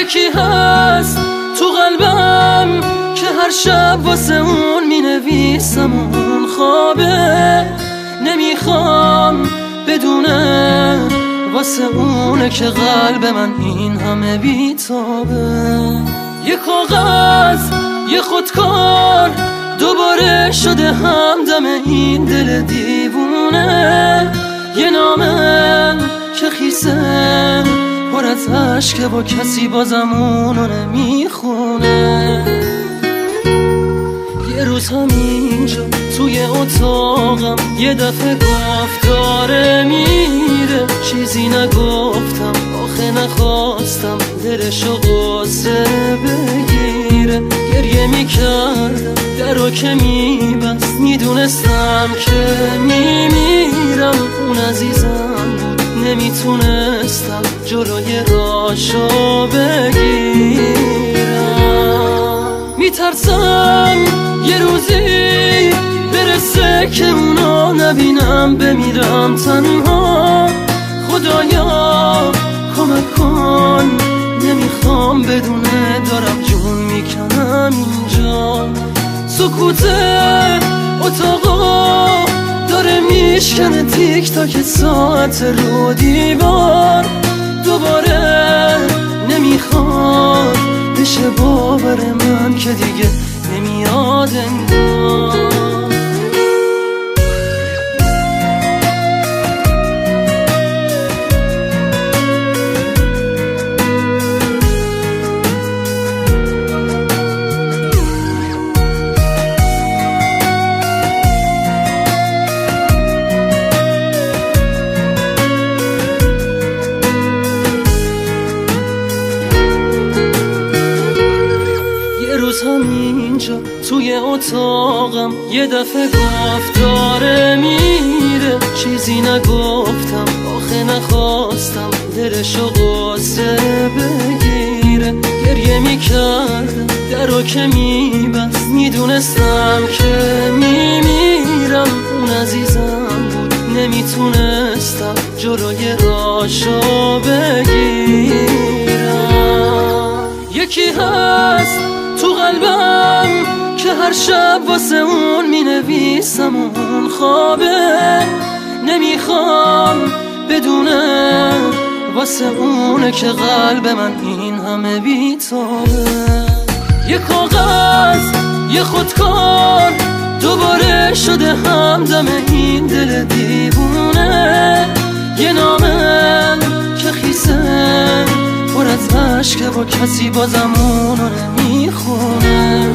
یکی هست تو قلبم که هر شب واسه اون مینویسم اون خوابه، نمیخوام بدونه واسه اونه که قلب من این همه بیتابه. یه کاغذ یه خودکار دوباره شده همدم این دل دیوونه، یه نامه که خیسه پر از عشقه با کسی بازم اونو نمیخونه. یه روز همینجا توی اتاقم یه دفعه گفت داره میره، چیزی نگفتم آخه نخواستم دلشو قصه بگیره. گریه میکردم درو که میبست، میدونستم که میمیرم. اون عزیزم بود نمیتونستم جلوی راشو بگیرم. میترسم یه روزی برسه که اونو نبینم، بمیرم تنها. خدایا کمک کن، نمیخوام بدونه دارم جون میکنم اینجا. سکوت اتاقا داره میشکنه تیک تاک ساعت رو دیوار. دوباره نمیخواد بشه باور من که دیگه نمیاد انگار. همینجا توی اتاقم یه دفعه گفت داره میره، چیزی نگفتم آخه نخواستم دلشو قصه بگیره. گریه میکردم درو که میبست، میدونستم که میمیرم. اون عزیزم بود نمیتونستم جلوی راشو بگیرم. یکی هست تو قلبم که هر شب واسه اون مینویسم اون خوابه، نمیخوام بدونه واسه اونه که قلب من این همه بیتابه. یه کاغذ یه خودکار دوباره شده همدم این دل دیوونه، یه نامه که خیسه پر از عشقه با کسی بازم اونو نمیخونه.